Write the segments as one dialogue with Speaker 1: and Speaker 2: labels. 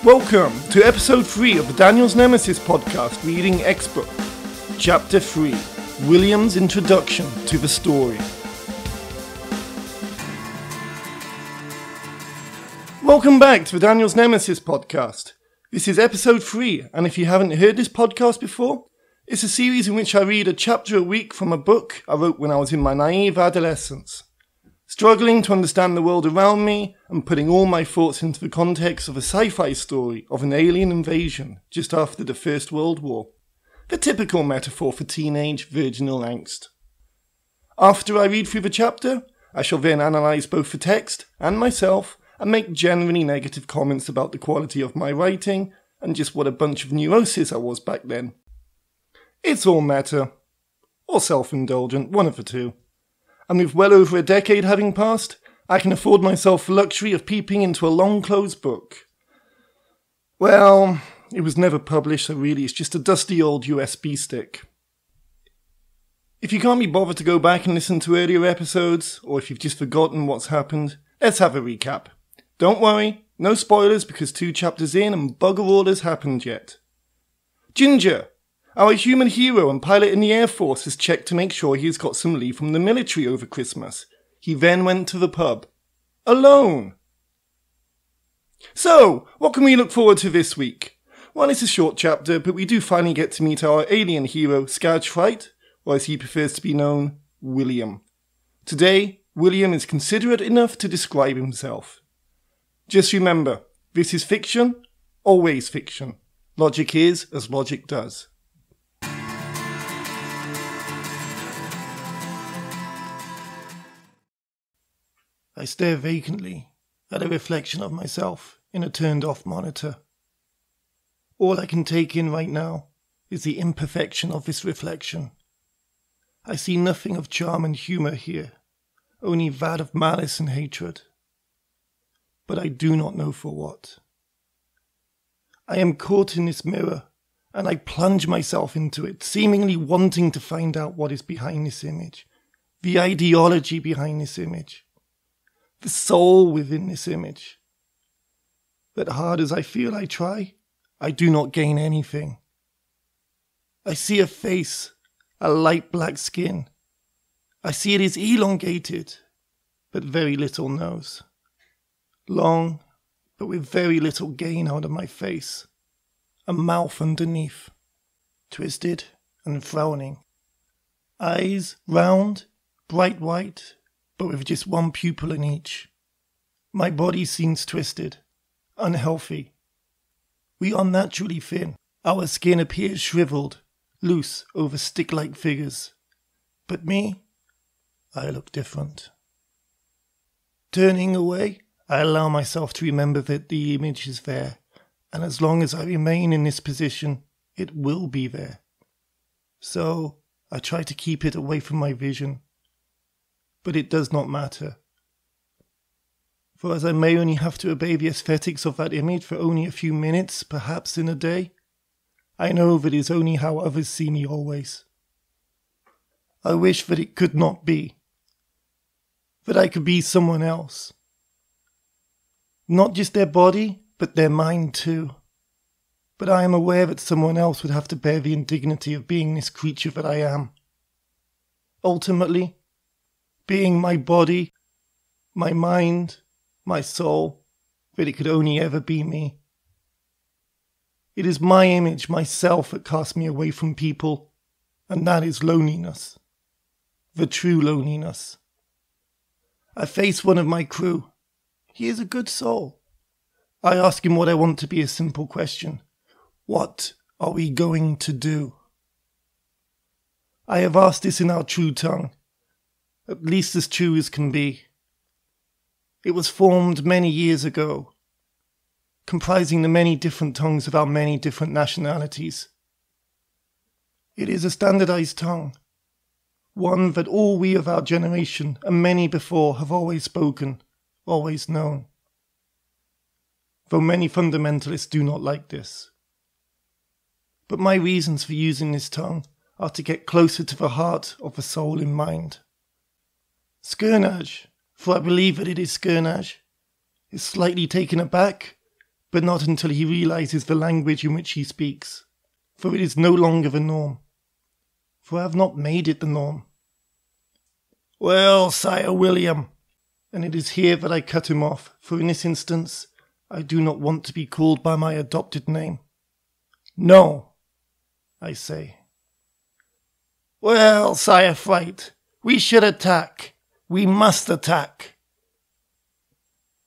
Speaker 1: Welcome to episode 3 of the Daniel's Nemesis podcast, reading XBook Chapter 3, William's Introduction to the Story. Welcome back to the Daniel's Nemesis podcast. This is episode 3, and if you haven't heard this podcast before, it's a series in which I read a chapter a week from a book I wrote when I was in my naive adolescence, struggling to understand the world around me and putting all my thoughts into the context of a sci-fi story of an alien invasion just after the First World War. The typical metaphor for teenage virginal angst. After I read through the chapter, I shall then analyse both the text and myself and make generally negative comments about the quality of my writing and just what a bunch of neurosis I was back then. It's all meta, or self-indulgent, one of the two. And with well over a decade having passed, I can afford myself the luxury of peeping into a long-closed book. Well, it was never published, so really it's just a dusty old USB stick. If you can't be bothered to go back and listen to earlier episodes, or if you've just forgotten what's happened, let's have a recap. Don't worry, no spoilers because 2 chapters in and bugger all has happened yet. Ginger, our human hero and pilot in the Air Force, has checked to make sure he's got some leave from the military over Christmas. He then went to the pub. Alone. So, what can we look forward to this week? Well, it's a short chapter, but we do finally get to meet our alien hero, Scourge Fright, or as he prefers to be known, William. Today, William is considerate enough to describe himself. Just remember, this is fiction, always fiction. Logic is as logic does. I stare vacantly at a reflection of myself in a turned-off monitor. All I can take in right now is the imperfection of this reflection. I see nothing of charm and humour here, only that of malice and hatred. But I do not know for what. I am caught in this mirror, and I plunge myself into it, seemingly wanting to find out what is behind this image, the ideology behind this image, the soul within this image. But hard as I feel I try, I do not gain anything. I see a face, a light black skin. I see it is elongated, but very little nose. Long, but with very little gain out of my face. A mouth underneath, twisted and frowning. Eyes round, bright white, but with just one pupil in each. My body seems twisted, unhealthy. We are naturally thin. Our skin appears shriveled, loose over stick-like figures. But me, I look different. Turning away, I allow myself to remember that the image is there, and as long as I remain in this position, it will be there. So, I try to keep it away from my vision. But it does not matter. For as I may only have to obey the aesthetics of that image for only a few minutes, perhaps in a day, I know that it is only how others see me always. I wish that it could not be. That I could be someone else. Not just their body, but their mind too. But I am aware that someone else would have to bear the indignity of being this creature that I am. Ultimately, being my body, my mind, my soul, that it could only ever be me. It is my image, myself, that casts me away from people, and that is loneliness. The true loneliness. I face one of my crew. He is a good soul. I ask him what I want to be a simple question. What are we going to do? I have asked this in our true tongue, at least as true as can be. It was formed many years ago, comprising the many different tongues of our many different nationalities. It is a standardized tongue, one that all we of our generation and many before have always spoken, always known. Though many fundamentalists do not like this. But my reasons for using this tongue are to get closer to the heart of the soul in mind. Skirnage, for I believe that it is Skirnage, is slightly taken aback, but not until he realizes the language in which he speaks, for it is no longer the norm, for I have not made it the norm. Well, Sire William, and it is here that I cut him off, for in this instance, I do not want to be called by my adopted name. No, I say. Well, Sire Fright, we should attack. We must attack.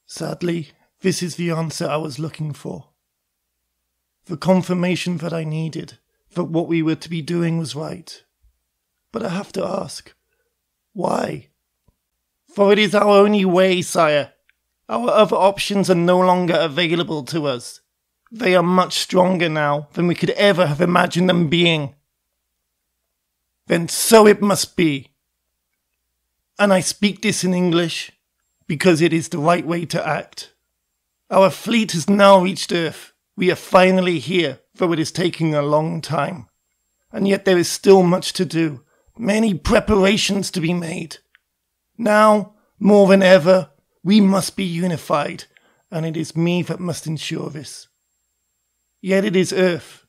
Speaker 1: Sadly, this is the answer I was looking for. The confirmation that I needed, that what we were to be doing was right. But I have to ask, why? For it is our only way, sire. Our other options are no longer available to us. They are much stronger now than we could ever have imagined them being. Then so it must be. And I speak this in English because it is the right way to act. Our fleet has now reached Earth. We are finally here, though it is taking a long time. And yet there is still much to do, many preparations to be made. Now, more than ever, we must be unified, and it is me that must ensure this. Yet it is Earth,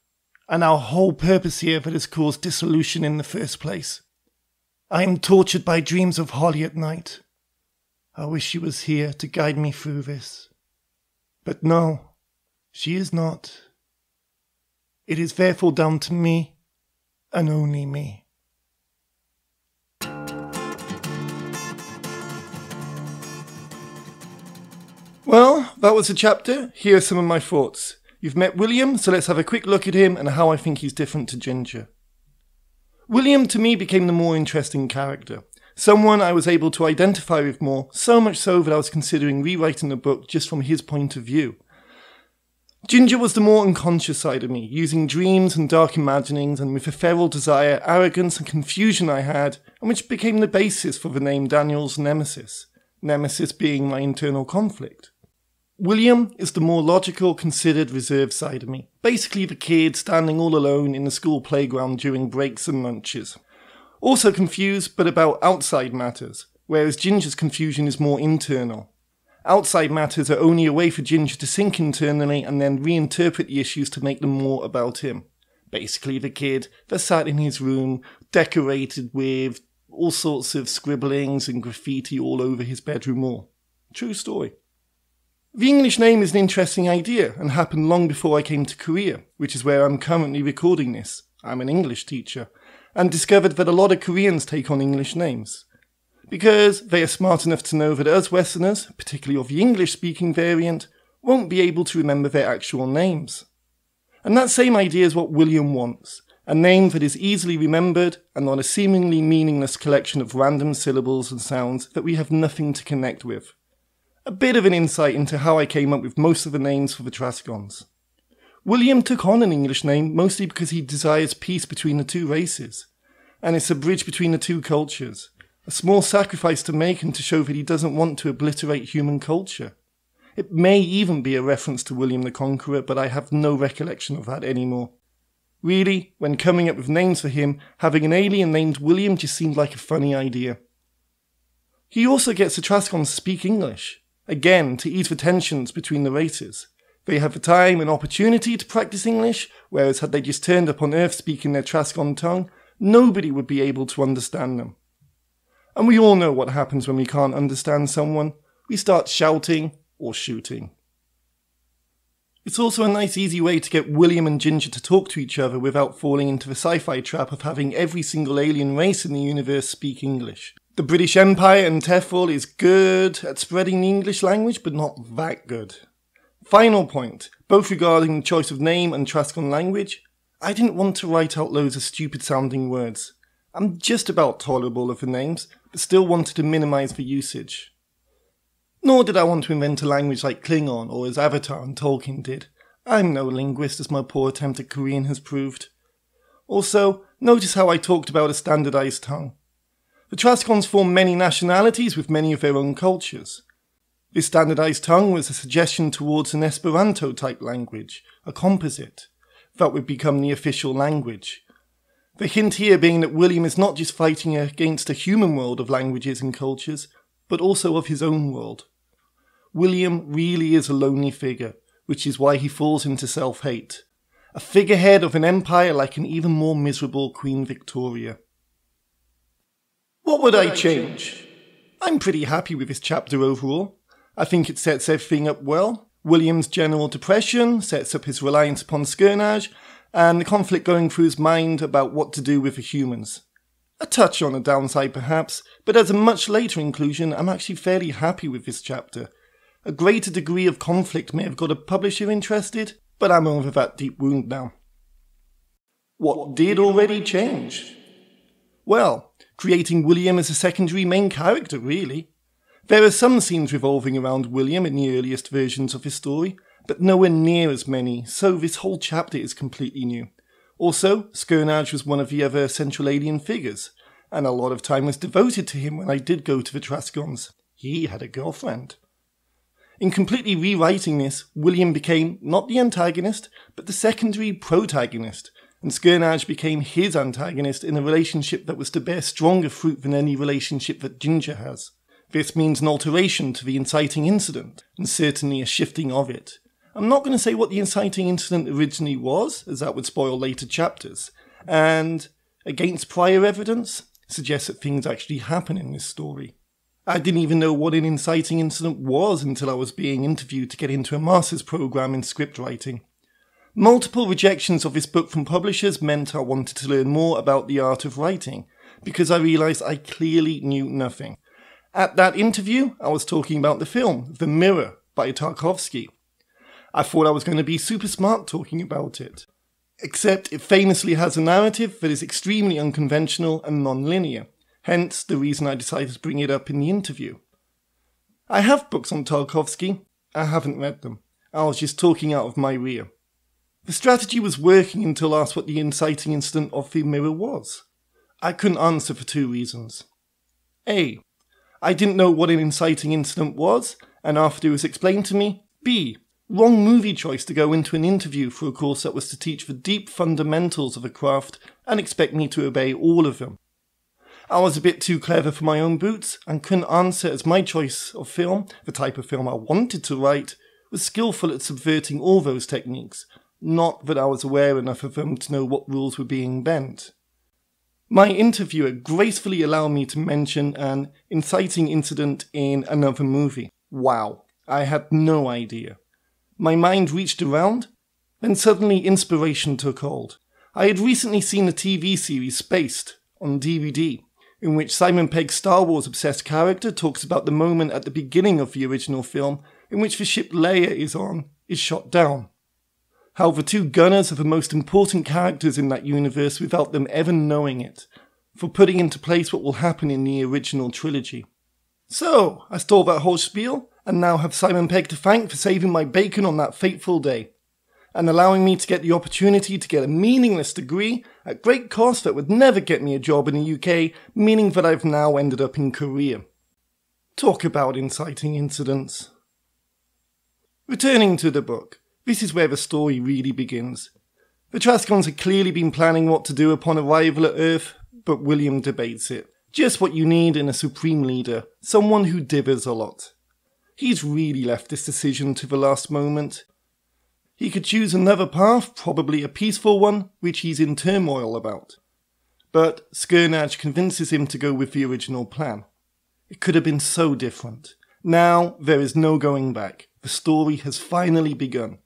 Speaker 1: and our whole purpose here that has caused dissolution in the first place. I am tortured by dreams of Holly at night. I wish she was here to guide me through this. But no, she is not. It is therefore down to me, and only me. Well, that was the chapter. Here are some of my thoughts. You've met William, so let's have a quick look at him and how I think he's different to Ginger. William, to me, became the more interesting character. Someone I was able to identify with more, so much so that I was considering rewriting the book just from his point of view. Ginger was the more unconscious side of me, using dreams and dark imaginings, and with the feral desire, arrogance and confusion I had, and which became the basis for the name danielsnemesis, Nemesis being my internal conflict. William is the more logical, considered, reserved side of me, basically the kid standing all alone in the school playground during breaks and lunches. Also confused, but about outside matters, whereas Ginger's confusion is more internal. Outside matters are only a way for Ginger to sink internally and then reinterpret the issues to make them more about him. Basically the kid that sat in his room, decorated with all sorts of scribblings and graffiti all over his bedroom wall. True story. The English name is an interesting idea and happened long before I came to Korea, which is where I'm currently recording this. I'm an English teacher, and discovered that a lot of Koreans take on English names. Because they are smart enough to know that us Westerners, particularly of the English-speaking variant, won't be able to remember their actual names. And that same idea is what William wants. A name that is easily remembered and not a seemingly meaningless collection of random syllables and sounds that we have nothing to connect with. A bit of an insight into how I came up with most of the names for the Trascons. William took on an English name mostly because he desires peace between the two races, and it's a bridge between the two cultures, a small sacrifice to make and to show that he doesn't want to obliterate human culture. It may even be a reference to William the Conqueror, but I have no recollection of that anymore. Really, when coming up with names for him, having an alien named William just seemed like a funny idea. He also gets the Trascons to speak English. Again, to ease the tensions between the races. They have the time and opportunity to practice English, whereas had they just turned up on Earth speaking their Trascon tongue, nobody would be able to understand them. And we all know what happens when we can't understand someone. We start shouting or shooting. It's also a nice easy way to get William and Ginger to talk to each other without falling into the sci-fi trap of having every single alien race in the universe speak English. The British Empire and TEFL is good at spreading the English language, but not that good. Final point, both regarding the choice of name and Trascon language, I didn't want to write out loads of stupid sounding words. I'm just about tolerable of the names, but still wanted to minimise the usage. Nor did I want to invent a language like Klingon or as Avatar and Tolkien did. I'm no linguist, as my poor attempt at Korean has proved. Also, notice how I talked about a standardised tongue. The Trascons form many nationalities with many of their own cultures. This standardised tongue was a suggestion towards an Esperanto-type language, a composite, that would become the official language. The hint here being that William is not just fighting against a human world of languages and cultures, but also of his own world. William really is a lonely figure, which is why he falls into self-hate. A figurehead of an empire like an even more miserable Queen Victoria. What would I change? I'm pretty happy with this chapter overall. I think it sets everything up well. William's general depression sets up his reliance upon Skirnage, and the conflict going through his mind about what to do with the humans. A touch on a downside perhaps, but as a much later inclusion, I'm actually fairly happy with this chapter. A greater degree of conflict may have got a publisher interested, but I'm over that deep wound now. What did already change? Well, creating William as a secondary main character, really. There are some scenes revolving around William in the earliest versions of his story, but nowhere near as many, so this whole chapter is completely new. Also, Skirnage was one of the other central alien figures, and a lot of time was devoted to him when I did go to the Trascons. He had a girlfriend. In completely rewriting this, William became not the antagonist, but the secondary protagonist, and Skirnage became his antagonist in a relationship that was to bear stronger fruit than any relationship that Ginger has. This means an alteration to the inciting incident, and certainly a shifting of it. I'm not going to say what the inciting incident originally was, as that would spoil later chapters, and, against prior evidence, suggests that things actually happen in this story. I didn't even know what an inciting incident was until I was being interviewed to get into a master's program in script writing. Multiple rejections of this book from publishers meant I wanted to learn more about the art of writing, because I realised I clearly knew nothing. At that interview, I was talking about the film, The Mirror, by Tarkovsky. I thought I was going to be super smart talking about it. Except it famously has a narrative that is extremely unconventional and non-linear, hence the reason I decided to bring it up in the interview. I have books on Tarkovsky, I haven't read them. I was just talking out of my rear. The strategy was working until asked what the inciting incident of The Mirror was. I couldn't answer for two reasons. A. I didn't know what an inciting incident was, and after it was explained to me. B. Wrong movie choice to go into an interview for a course that was to teach the deep fundamentals of a craft and expect me to obey all of them. I was a bit too clever for my own boots and couldn't answer as my choice of film, the type of film I wanted to write, was skillful at subverting all those techniques, not that I was aware enough of them to know what rules were being bent. My interviewer gracefully allowed me to mention an inciting incident in another movie. Wow, I had no idea. My mind reached around, then suddenly inspiration took hold. I had recently seen the TV series Spaced on DVD, in which Simon Pegg's Star Wars obsessed character talks about the moment at the beginning of the original film in which the ship Leia is shot down. How the two gunners are the most important characters in that universe without them ever knowing it, for putting into place what will happen in the original trilogy. So, I stole that whole spiel, and now have Simon Pegg to thank for saving my bacon on that fateful day, and allowing me to get the opportunity to get a meaningless degree at great cost that would never get me a job in the UK, meaning that I've now ended up in Korea. Talk about inciting incidents. Returning to the book. This is where the story really begins. The Trascons had clearly been planning what to do upon arrival at Earth, but William debates it. Just what you need in a supreme leader, someone who dithers a lot. He's really left this decision to the last moment. He could choose another path, probably a peaceful one, which he's in turmoil about. But Skirnage convinces him to go with the original plan. It could have been so different. Now there is no going back. The story has finally begun.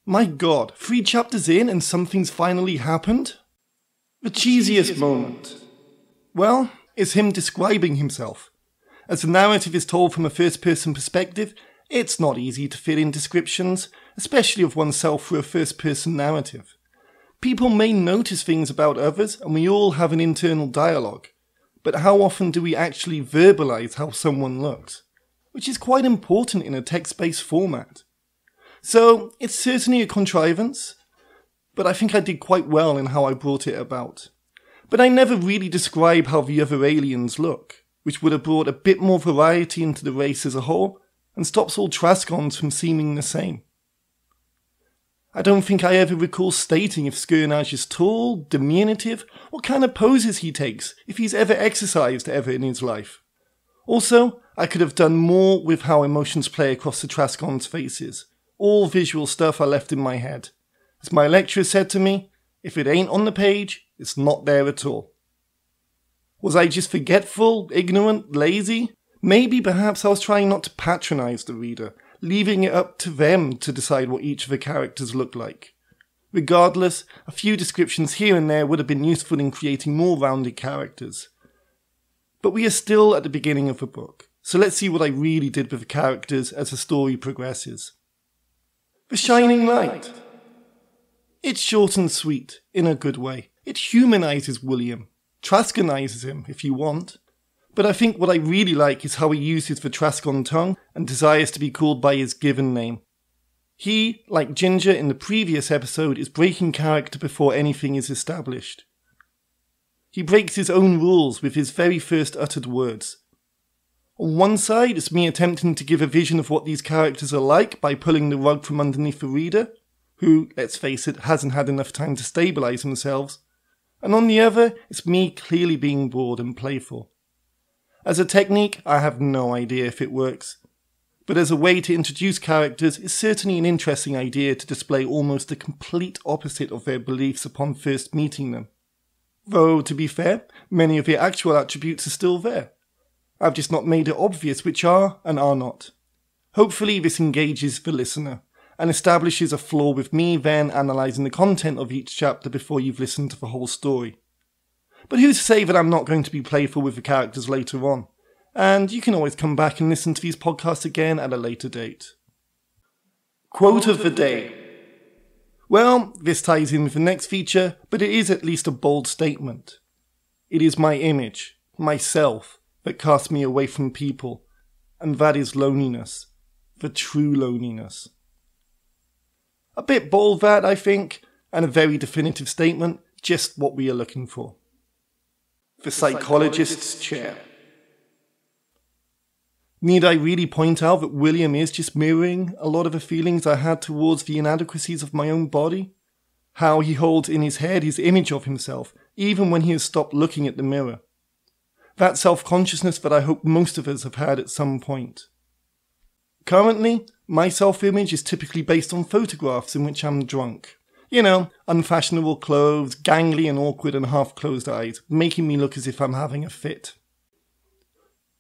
Speaker 1: My god, 3 chapters in and something's finally happened? The cheesiest moment. Well, it's him describing himself. As the narrative is told from a first-person perspective, it's not easy to fit in descriptions, especially of oneself through a first-person narrative. People may notice things about others, and we all have an internal dialogue. But how often do we actually verbalize how someone looks? Which is quite important in a text-based format. So, it's certainly a contrivance, but I think I did quite well in how I brought it about. But I never really describe how the other aliens look, which would have brought a bit more variety into the race as a whole, and stops all Trascons from seeming the same. I don't think I ever recall stating if Skirnage is tall, diminutive, what kind of poses he takes, if he's ever exercised ever in his life. Also, I could have done more with how emotions play across the Trascons' faces. All visual stuff I left in my head. As my lecturer said to me, if it ain't on the page, it's not there at all. Was I just forgetful, ignorant, lazy? Maybe perhaps I was trying not to patronise the reader, leaving it up to them to decide what each of the characters looked like. Regardless, a few descriptions here and there would have been useful in creating more rounded characters. But we are still at the beginning of the book, so let's see what I really did with the characters as the story progresses. The Shining Light. It's short and sweet, in a good way. It humanises William, Traskonises him if you want. But I think what I really like is how he uses the Traskon tongue and desires to be called by his given name. He, like Ginger in the previous episode, is breaking character before anything is established. He breaks his own rules with his very first uttered words. On one side, it's me attempting to give a vision of what these characters are like by pulling the rug from underneath the reader, who, let's face it, hasn't had enough time to stabilise themselves. And on the other, it's me clearly being bored and playful. As a technique, I have no idea if it works. But as a way to introduce characters, it's certainly an interesting idea to display almost the complete opposite of their beliefs upon first meeting them. Though, to be fair, many of their actual attributes are still there. I've just not made it obvious which are and are not. Hopefully this engages the listener, and establishes a flaw with me then analysing the content of each chapter before you've listened to the whole story. But who's to say that I'm not going to be playful with the characters later on? And you can always come back and listen to these podcasts again at a later date. Quote of the day. Well, this ties in with the next feature, but it is at least a bold statement. It is my image, myself, that casts me away from people, and that is loneliness, the true loneliness. A bit bold that, I think, and a very definitive statement, just what we are looking for. The Psychologist's Chair. Need I really point out that William is just mirroring a lot of the feelings I had towards the inadequacies of my own body? How he holds in his head his image of himself, even when he has stopped looking at the mirror. That self-consciousness that I hope most of us have had at some point. Currently, my self-image is typically based on photographs in which I'm drunk. You know, unfashionable clothes, gangly and awkward and half-closed eyes, making me look as if I'm having a fit.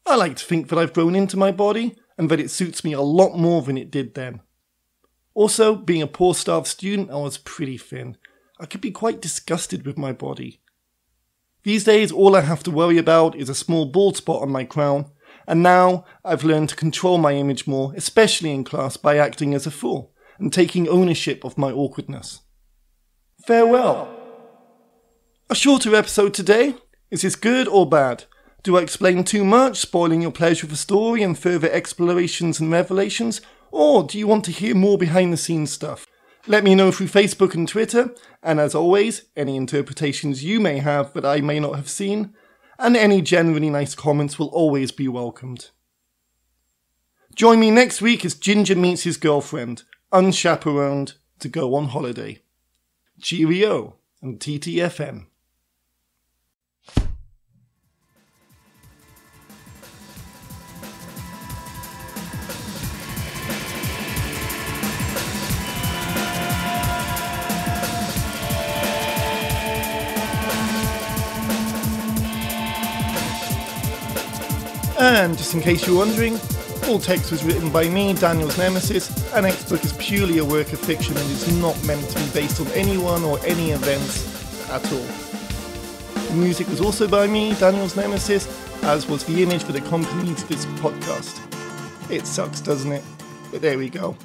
Speaker 1: I like to think that I've grown into my body, and that it suits me a lot more than it did then. Also, being a poor starved student, I was pretty thin. I could be quite disgusted with my body. These days, all I have to worry about is a small bald spot on my crown, and now I've learned to control my image more, especially in class, by acting as a fool, and taking ownership of my awkwardness. Farewell. A shorter episode today. Is this good or bad? Do I explain too much, spoiling your pleasure of the story and further explorations and revelations? Or do you want to hear more behind the scenes stuff? Let me know through Facebook and Twitter, and as always, any interpretations you may have that I may not have seen, and any generally nice comments will always be welcomed. Join me next week as Ginger meets his girlfriend, unchaperoned, to go on holiday. Cheerio and TTFN. And just in case you're wondering, all text was written by me, Daniel's Nemesis, and XBook is purely a work of fiction and is not meant to be based on anyone or any events at all. The music was also by me, Daniel's Nemesis, as was the image that accompanies this podcast. It sucks, doesn't it? But there we go.